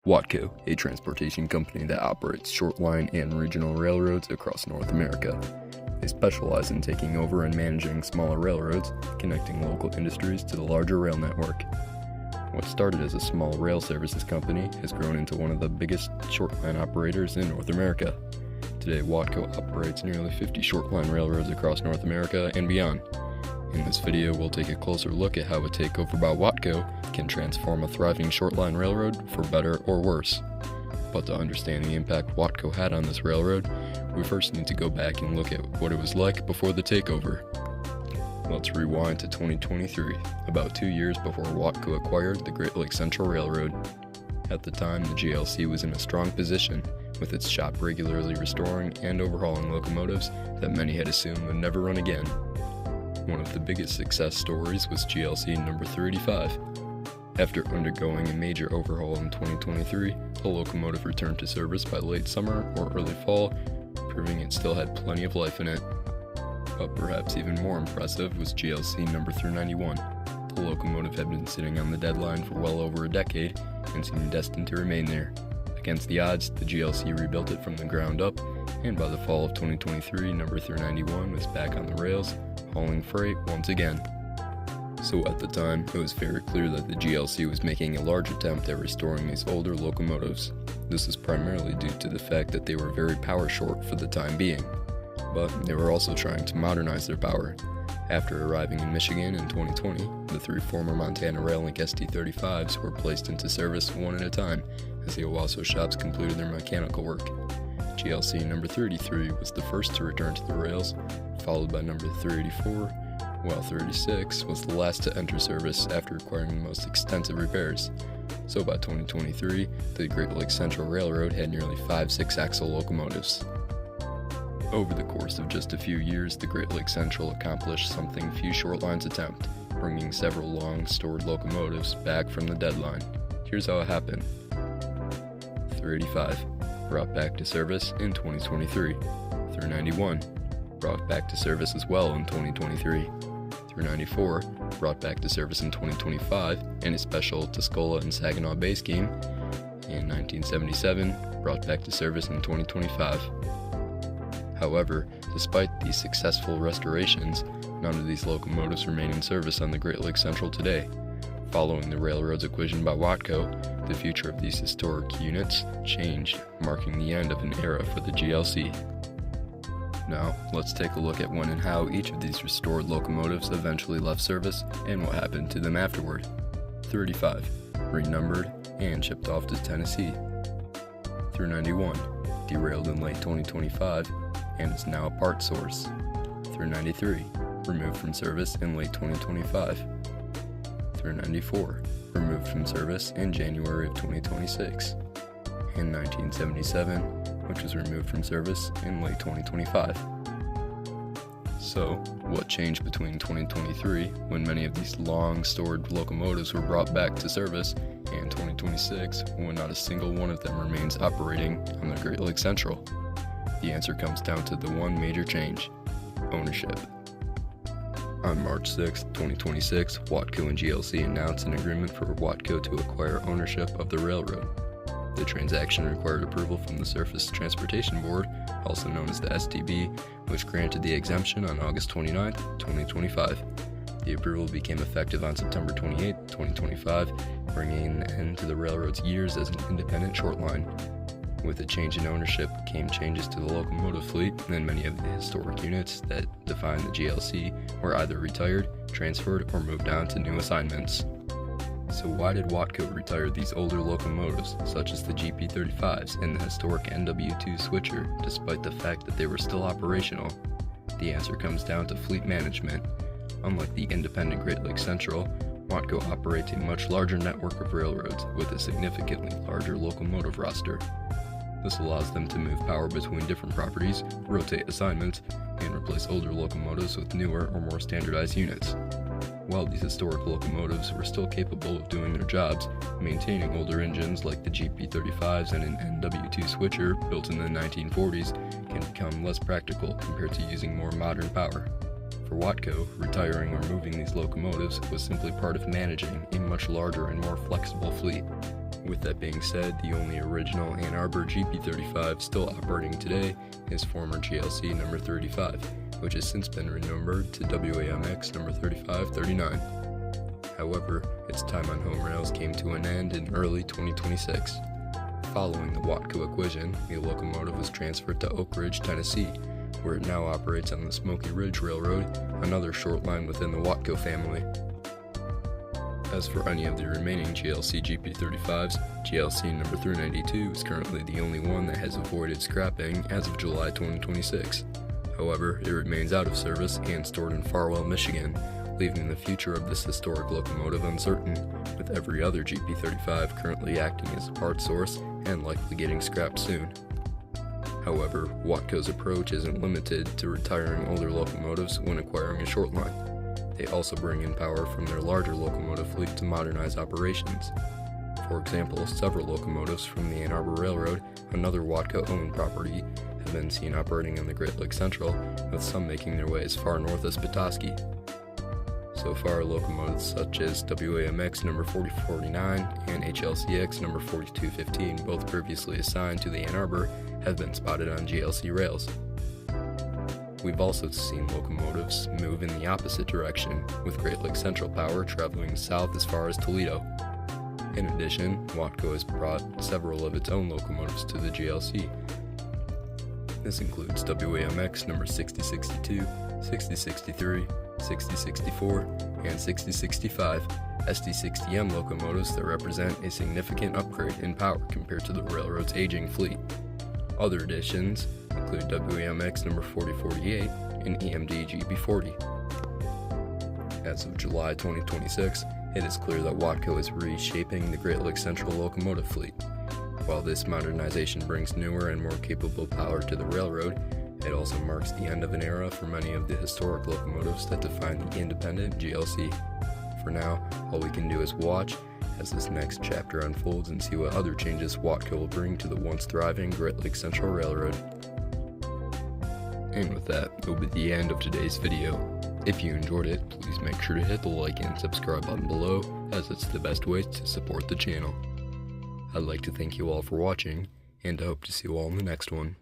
WATCO, a transportation company that operates shortline and regional railroads across North America. They specialize in taking over and managing smaller railroads, connecting local industries to the larger rail network. What started as a small rail services company has grown into one of the biggest shortline operators in North America. Today, WATCO operates nearly 50 shortline railroads across North America and beyond. In this video, we'll take a closer look at how a takeover by WATCO can transform a thriving shortline railroad for better or worse. But to understand the impact WATCO had on this railroad, we first need to go back and look at what it was like before the takeover. Let's rewind to 2023, about 2 years before WATCO acquired the Great Lakes Central Railroad. At the time, the GLC was in a strong position, with its shop regularly restoring and overhauling locomotives that many had assumed would never run again. One of the biggest success stories was GLC number 385. After undergoing a major overhaul in 2023, the locomotive returned to service by late summer or early fall, proving it still had plenty of life in it. But perhaps even more impressive was GLC number 391. The locomotive had been sitting on the deadline for well over a decade and seemed destined to remain there. Against the odds, the GLC rebuilt it from the ground up, and by the fall of 2023, number 391 was back on the rails, hauling freight once again. So at the time, it was very clear that the GLC was making a large attempt at restoring these older locomotives. This is primarily due to the fact that they were very power short for the time being, but they were also trying to modernize their power. After arriving in Michigan in 2020, the 3 former Montana Rail-Link ST35s were placed into service one at a time as the Owasso shops completed their mechanical work. GLC number 33 was the first to return to the rails, followed by number 384, while 386 was the last to enter service after requiring the most extensive repairs. So by 2023, the Great Lakes Central Railroad had nearly 5 6-axle locomotives. Over the course of just a few years, the Great Lakes Central accomplished something few shortlines attempt, bringing several long-stored locomotives back from the deadline. Here's how it happened. 385, brought back to service in 2023. 391, brought back to service as well in 2023. 394, brought back to service in 2025 in a special Tuscola and Saginaw base game. And 1977, brought back to service in 2025. However, despite these successful restorations, none of these locomotives remain in service on the Great Lakes Central today. Following the railroad's acquisition by WATCO, the future of these historic units changed, marking the end of an era for the GLC. Now, let's take a look at when and how each of these restored locomotives eventually left service and what happened to them afterward. 35, renumbered and shipped off to Tennessee. 391, derailed in late 2025 and is now a part source. 393, removed from service in late 2025. 394, removed from service in January of 2026. And 1977, which was removed from service in late 2025. So, what changed between 2023, when many of these long-stored locomotives were brought back to service, and 2026, when not a single one of them remains operating on the Great Lakes Central? The answer comes down to the one major change: ownership. On March 6, 2026, WATCO and GLC announced an agreement for WATCO to acquire ownership of the railroad. The transaction required approval from the Surface Transportation Board, also known as the STB, which granted the exemption on August 29, 2025. The approval became effective on September 28, 2025, bringing an end to the railroad's years as an independent shortline. With the change in ownership came changes to the locomotive fleet, and many of the historic units that define the GLC were either retired, transferred, or moved on to new assignments. So why did WATCO retire these older locomotives, such as the GP35s and the historic NW2 switcher, despite the fact that they were still operational? The answer comes down to fleet management. Unlike the independent Great Lakes Central, WATCO operates a much larger network of railroads with a significantly larger locomotive roster. This allows them to move power between different properties, rotate assignments, and replace older locomotives with newer or more standardized units. While these historic locomotives were still capable of doing their jobs, maintaining older engines like the GP35s and an NW2 switcher built in the 1940s can become less practical compared to using more modern power. For WATCO, retiring or moving these locomotives was simply part of managing a much larger and more flexible fleet. With that being said, the only original Ann Arbor GP35 still operating today is former GLC number 35, which has since been renumbered to WAMX number 3539. However, its time on home rails came to an end in early 2026. Following the WATCO acquisition, the locomotive was transferred to Oak Ridge, Tennessee, where it now operates on the Smoky Ridge Railroad, another short line within the WATCO family. As for any of the remaining GLC GP35s, GLC number 392 is currently the only one that has avoided scrapping as of July 2026. However, it remains out of service and stored in Farwell, Michigan, leaving the future of this historic locomotive uncertain, with every other GP35 currently acting as a part source and likely getting scrapped soon. However, WATCO's approach isn't limited to retiring older locomotives when acquiring a short line. They also bring in power from their larger locomotive fleet to modernize operations. For example, several locomotives from the Ann Arbor Railroad, another WATCO-owned property, have been seen operating on the Great Lakes Central, with some making their way as far north as Petoskey. So far, locomotives such as WAMX number 4049 and HLCX number 4215, both previously assigned to the Ann Arbor, have been spotted on GLC rails. We've also seen locomotives move in the opposite direction, with Great Lakes Central power traveling south as far as Toledo. In addition, WATCO has brought several of its own locomotives to the GLC. This includes WAMX number 6062, 6063, 6064, and 6065 SD60M locomotives that represent a significant upgrade in power compared to the railroad's aging fleet. Other additions include WAMX number 4048 and EMD GB40. As of July 2026, it is clear that WATCO is reshaping the Great Lakes Central locomotive fleet. While this modernization brings newer and more capable power to the railroad, it also marks the end of an era for many of the historic locomotives that define the independent GLC. For now, all we can do is watch as this next chapter unfolds and see what other changes WATCO will bring to the once thriving Great Lakes Central Railroad. And with that, it will be the end of today's video. If you enjoyed it, please make sure to hit the like and subscribe button below, as it's the best way to support the channel. I'd like to thank you all for watching, and I hope to see you all in the next one.